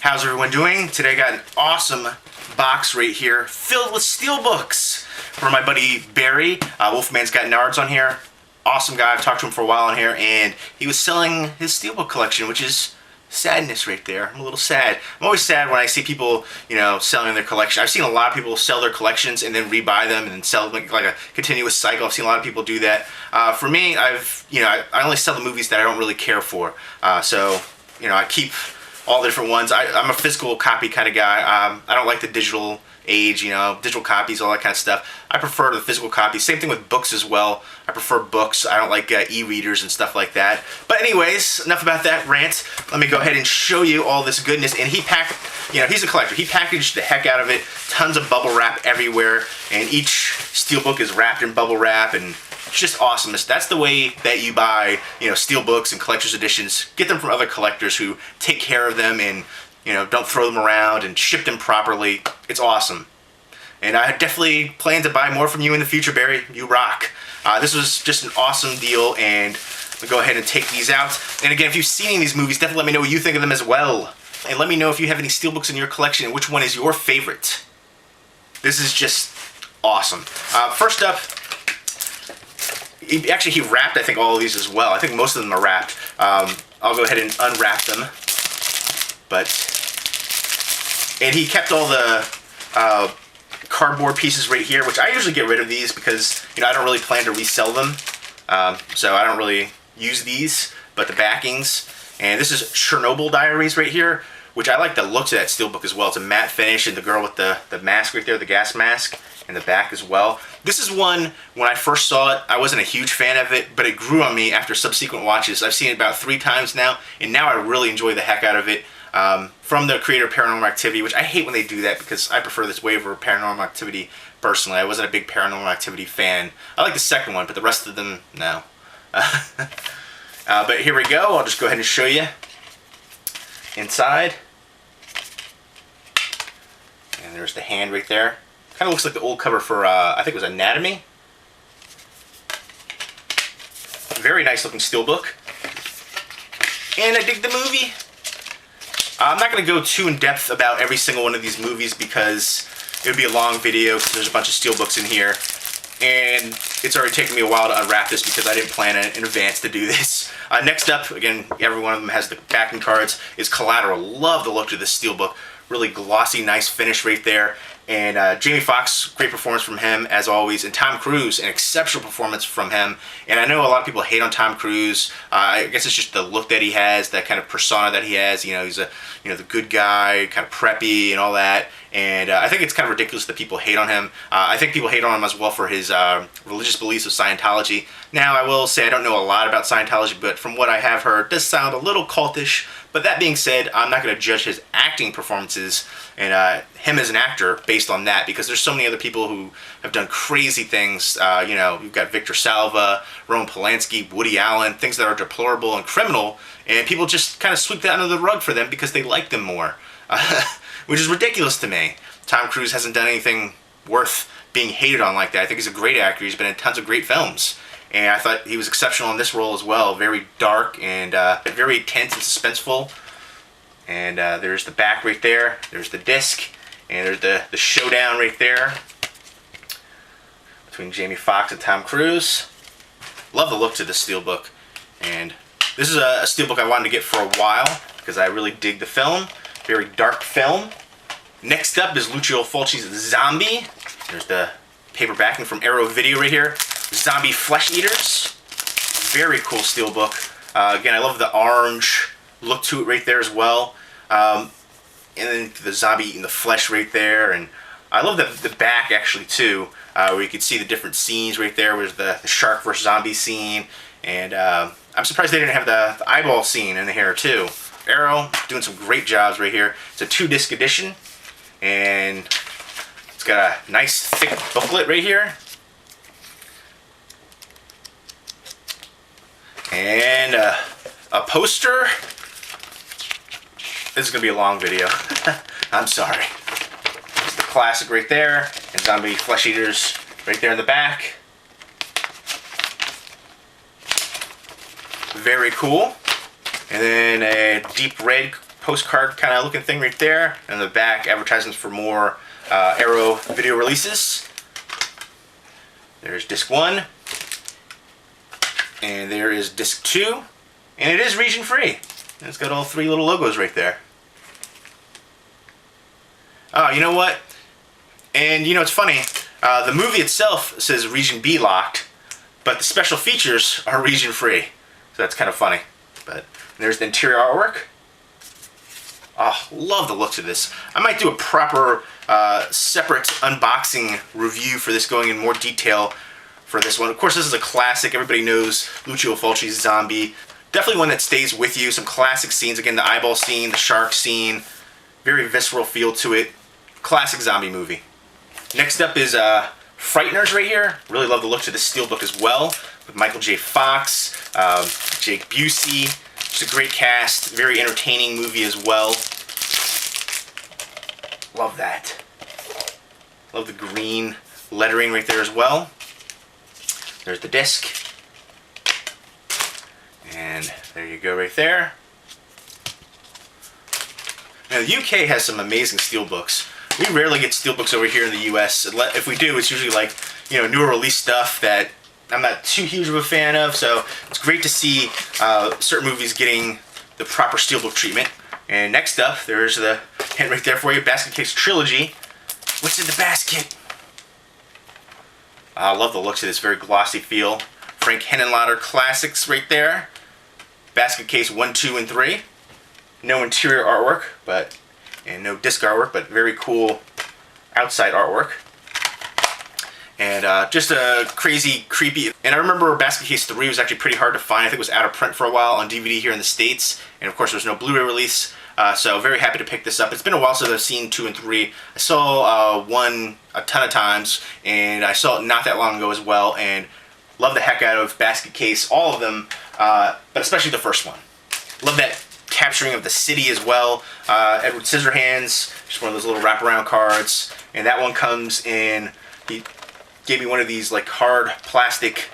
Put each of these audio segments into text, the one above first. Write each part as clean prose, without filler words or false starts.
How's everyone doing? Today I got an awesome box right here filled with steelbooks for my buddy Barry. Wolfman's Got Nards on here. Awesome guy. I've talked to him for a while on here, and he was selling his steelbook collection, which is sadness right there. I'm a little sad. I'm always sad when I see people, selling their collection. I've seen a lot of people sell their collections and then rebuy them and then sell them like a continuous cycle. I've seen a lot of people do that. For me, I only sell the movies that I don't really care for. So I keep all the different ones. I'm a physical copy kind of guy. I don't like the digital age, digital copies, all that kind of stuff. I prefer the physical copies. Same thing with books as well. I prefer books. I don't like e-readers and stuff like that. But anyways, enough about that rant. Let me go ahead and show you all this goodness. And he packed, he's a collector. He packaged the heck out of it. Tons of bubble wrap everywhere. And each steelbook is wrapped in bubble wrap, and it's just awesome. That's the way that you buy, steelbooks and collector's editions. Get them from other collectors who take care of them and, don't throw them around and ship them properly. It's awesome. And I definitely plan to buy more from you in the future, Barry. You rock. This was just an awesome deal, and we'll go ahead and take these out. And again, if you've seen any of these movies, definitely let me know what you think of them as well. And let me know if you have any steelbooks in your collection and which one is your favorite. This is just awesome. First up, he wrapped, I think, all of these as well. I think most of them are wrapped. I'll go ahead and unwrap them. And he kept all the cardboard pieces right here, which I usually get rid of these because, I don't really plan to resell them. So I don't really use these, but the backings. And this is Chernobyl Diaries right here, which I like the looks of that steelbook as well. It's a matte finish, and the girl with the mask right there, the gas mask, in the back as well. This is one, when I first saw it, I wasn't a huge fan of it, but it grew on me after subsequent watches. I've seen it about 3 times now, and now I really enjoy the heck out of it. From the creator of Paranormal Activity, which I hate when they do that because I prefer this way over Paranormal Activity personally. I wasn't a big Paranormal Activity fan. I like the second one, but the rest of them, no. But here we go. I'll just go ahead and show you inside. And there's the hand right there. Kind of looks like the old cover for, I think it was Anatomy. Very nice looking steelbook. And I dig the movie. I'm not going to go too in depth about every single one of these movies because it would be a long video because there's a bunch of steelbooks in here. And it's already taken me a while to unwrap this because I didn't plan in advance to do this. Next up, again, every one of them has the backing cards, is Collateral. Love the look of this steelbook. Really glossy, nice finish right there. And Jamie Foxx, great performance from him as always. And Tom Cruise, an exceptional performance from him. And I know a lot of people hate on Tom Cruise. I guess it's just the look that he has, that kind of persona that he has. He's a the good guy, kind of preppy and all that. And I think it's kind of ridiculous that people hate on him. I think people hate on him as well for his religious beliefs of Scientology. Now, I will say I don't know a lot about Scientology, but from what I have heard, it does sound a little cultish. But that being said, I'm not going to judge his acting performances and him as an actor based on that, because there's so many other people who have done crazy things. You've got Victor Salva, Roman Polanski, Woody Allen, things that are deplorable and criminal, and people just kind of sweep that under the rug for them because they like them more, which is ridiculous to me. Tom Cruise hasn't done anything worth being hated on like that. I think he's a great actor. He's been in tons of great films. And I thought he was exceptional in this role as well. Very dark and very tense and suspenseful. And there's the back right there. There's the disc. And there's the showdown right there between Jamie Foxx and Tom Cruise. Love the looks of this steelbook. And this is a steelbook I wanted to get for a while because I really dig the film. Very dark film. Next up is Lucio Fulci's Zombie. There's the paper backing from Arrow Video right here. Zombie Flesh Eaters. Very cool steelbook. Again, I love the orange look to it right there as well. And then the zombie eating the flesh right there. And I love the back actually too, where you can see the different scenes right there. There's the shark versus zombie scene. And I'm surprised they didn't have the eyeball scene in here too. Arrow doing some great jobs right here. It's a 2-disc edition. And it's got a nice thick booklet right here. And a poster. This is going to be a long video. I'm sorry. It's the classic right there. And Zombie Flesh Eaters right there in the back. Very cool. And then a deep red postcard kind of looking thing right there. And the back, advertisements for more Arrow video releases. There's disc 1. And there is disc 2. And it is region free. And it's got all 3 little logos right there. Oh, you know what? And you know, it's funny. The movie itself says region B locked, but the special features are region free. So that's kind of funny. But there's the interior artwork. Oh, love the looks of this. I might do a proper separate unboxing review for this, going in more detail for this one. Of course, this is a classic. Everybody knows Lucio Fulci's Zombie. Definitely one that stays with you. Some classic scenes. Again, the eyeball scene, the shark scene. Very visceral feel to it. Classic zombie movie. Next up is Frighteners right here. Really love the looks of this steelbook as well. With Michael J. Fox, Jake Busey. Just a great cast. Very entertaining movie as well. Love that. Love the green lettering right there as well. There's the disc. And there you go right there. Now the UK has some amazing steelbooks. We rarely get steelbooks over here in the US. If we do, it's usually like, you know, newer release stuff that I'm not too huge of a fan of. So it's great to see certain movies getting the proper steelbook treatment. And next up, there's the hint right there for you, Basket Case Trilogy. What's in the basket? I love the looks of this, very glossy feel. Frank Henenlotter classics right there. Basket Case 1, 2, and 3. No interior artwork, and no disc artwork, but very cool outside artwork. And just a crazy, creepy. And I remember Basket Case 3 was actually pretty hard to find. I think it was out of print for a while on DVD here in the States. And of course, there was no Blu-ray release. So very happy to pick this up. It's been a while since I've seen 2 and 3. I saw 1 a ton of times, and I saw it not that long ago as well. And love the heck out of Basket Case, all of them, but especially the first one. Love that capturing of the city as well. Edward Scissorhands, just one of those little wraparound cards. And that one comes in, he gave me one of these like hard plastic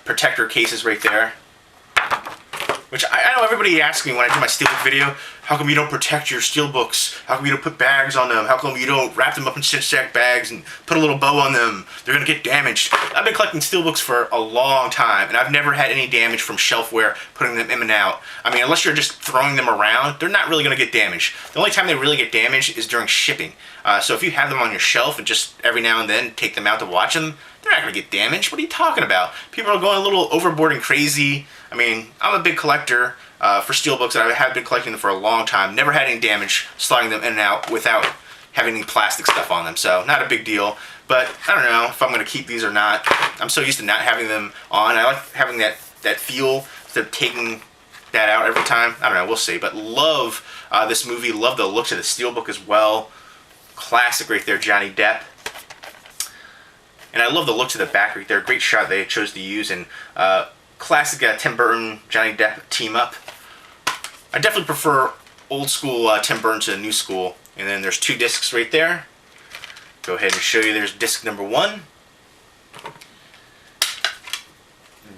protector cases right there. Which I know everybody asks me when I do my steelbook video, how come you don't protect your steelbooks? How come you don't put bags on them? How come you don't wrap them up in cinch-sack bags and put a little bow on them? They're gonna get damaged. I've been collecting steelbooks for a long time, and I've never had any damage from shelfware, putting them in and out. I mean, unless you're just throwing them around, they're not really gonna get damaged. The only time they really get damaged is during shipping. So if you have them on your shelf and just every now and then take them out to watch them, they're not gonna get damaged. What are you talking about? People are going a little overboard and crazy. I mean, I'm a big collector for steelbooks, and I have been collecting them for a long time. Never had any damage sliding them in and out without having any plastic stuff on them, so not a big deal. But I don't know if I'm going to keep these or not. I'm so used to not having them on. I like having that feel instead of taking that out every time. I don't know, we'll see. But love this movie. Love the looks of the steelbook as well. Classic right there, Johnny Depp. And I love the looks of the back right there. Great shot they chose to use. And classic Tim Burton, Johnny Depp team up. I definitely prefer old school Tim Burton to new school. And then there's 2 discs right there. Go ahead and show you. There's disc number 1.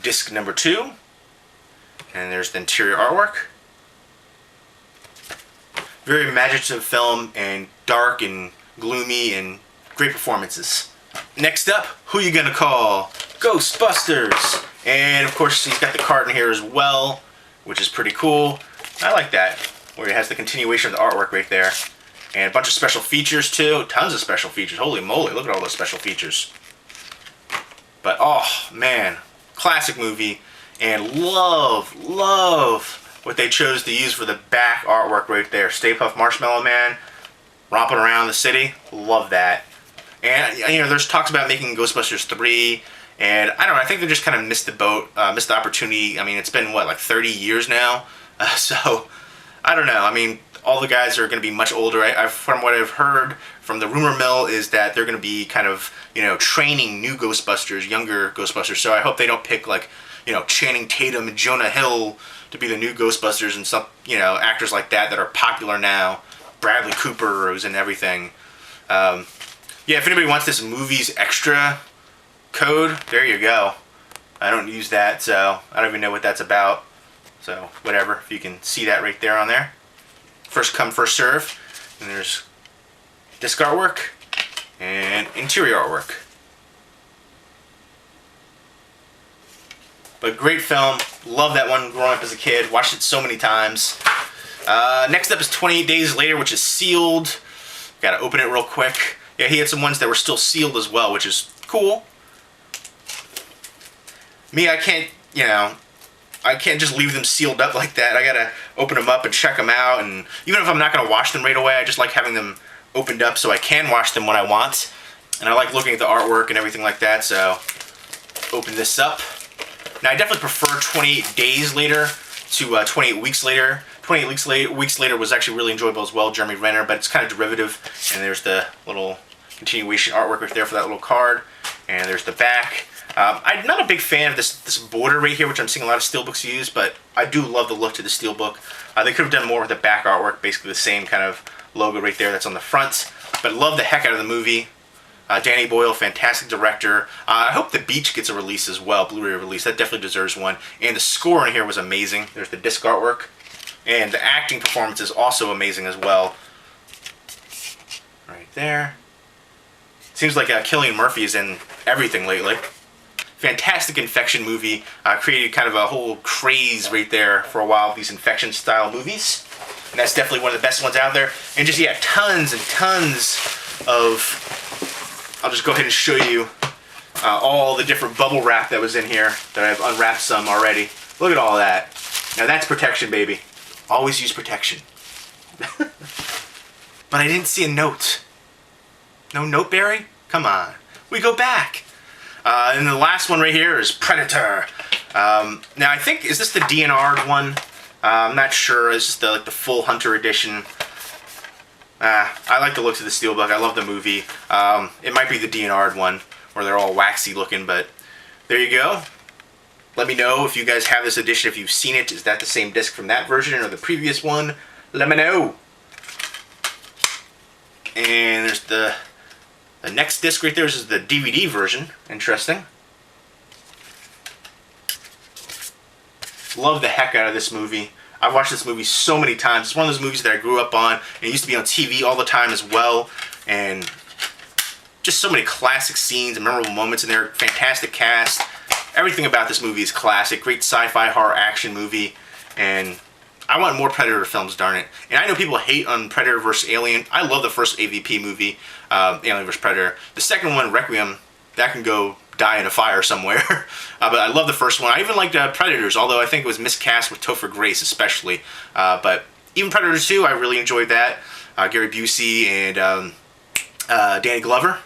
Disc number 2. And there's the interior artwork. Very imaginative film, and dark and gloomy, and great performances. Next up, who you gonna call? Ghostbusters! And of course, he's got the card in here as well, which is pretty cool. I like that, where it has the continuation of the artwork right there. And a bunch of special features too. Tons of special features. Holy moly, look at all those special features. But oh man, classic movie. And love what they chose to use for the back artwork right there. Stay Puft Marshmallow Man romping around the city. Love that. And you know, there's talks about making Ghostbusters 3. And I don't know, I think they just kind of missed the boat, missed the opportunity. I mean, it's been, what, like 30 years now? So, I don't know. I mean, all the guys are going to be much older. From what I've heard from the rumor mill is that they're going to be kind of, you know, training new Ghostbusters, younger Ghostbusters. So I hope they don't pick, like, you know, Channing Tatum and Jonah Hill to be the new Ghostbusters and some, you know, actors like that that are popular now. Bradley Cooper who's in everything. Yeah, if anybody wants this Movies Extra code, there you go. I don't use that, so I don't even know what that's about. So whatever, if you can see that right there on there. first come, first serve. And there's disc artwork and interior artwork. But great film. Love that one growing up as a kid. Watched it so many times. Next up is 28 Days Later, which is sealed. Gotta open it real quick. Yeah, he had some ones that were still sealed as well, which is cool. Me, I can't, you know, I can't just leave them sealed up like that. I gotta open them up and check them out, and even if I'm not gonna wash them right away, I just like having them opened up so I can wash them when I want. And I like looking at the artwork and everything like that, so open this up. Now, I definitely prefer 28 Days Later to 28 Weeks Later. 28 Weeks Later was actually really enjoyable as well, Jeremy Renner, but it's kind of derivative. And there's the little continuation artwork right there for that little card. And there's the back. I'm not a big fan of this border right here, which I'm seeing a lot of steelbooks use, but I do love the look to the steelbook. They could have done more with the back artwork, basically the same kind of logo right there that's on the front. But love the heck out of the movie. Danny Boyle, fantastic director. I hope The Beach gets a release as well, Blu-ray release. That definitely deserves one. And the score in here was amazing. There's the disc artwork. And the acting performance is also amazing as well. Right there. Seems like Cillian Murphy is in everything lately. Fantastic infection movie. Created kind of a whole craze right there for a while, these infection-style movies. And that's definitely one of the best ones out there. And just, yeah, tons and tons of... I'll just go ahead and show you all the different bubble wrap that was in here that I've unwrapped some already. Look at all that. Now that's protection, baby. Always use protection. But I didn't see a note. No note, Barry? Come on. We go back. And the last one right here is Predator. Now I think, is this the DNR'd one? I'm not sure. It's just the full Hunter edition. I like the looks of the steelbook. I love the movie. It might be the DNR'd one, where they're all waxy looking, but there you go. Let me know if you guys have this edition, if you've seen it. Is that the same disc from that version or the previous one? Let me know. And there's the next disc right there. This is the DVD version. Interesting. Love the heck out of this movie. I've watched this movie so many times. It's one of those movies that I grew up on, and it used to be on TV all the time as well. And just so many classic scenes and memorable moments in there. Fantastic cast. Everything about this movie is classic. Great sci-fi horror action movie. And I want more Predator films, darn it. And I know people hate on Predator vs. Alien. I love the first AVP movie, Alien vs. Predator. The second one, Requiem, that can go die in a fire somewhere. But I love the first one. I even liked Predators, although I think it was miscast with Topher Grace especially. But even Predator 2, I really enjoyed that. Gary Busey and Danny Glover.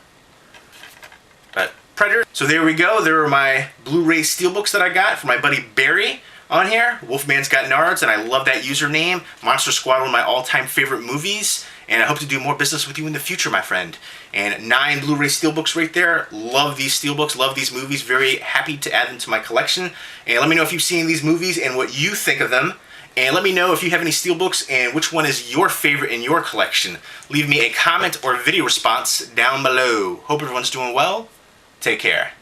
But Predator. So there we go. There are my Blu-ray Steelbooks that I got from my buddy Barry on here. Wolfman's Got Nards, and I love that username. Monster Squad, one of my all-time favorite movies. And I hope to do more business with you in the future, my friend. And 9 Blu-ray Steelbooks right there. Love these Steelbooks, love these movies. Very happy to add them to my collection. And let me know if you've seen these movies and what you think of them. And let me know if you have any Steelbooks and which one is your favorite in your collection. Leave me a comment or video response down below. Hope everyone's doing well. Take care.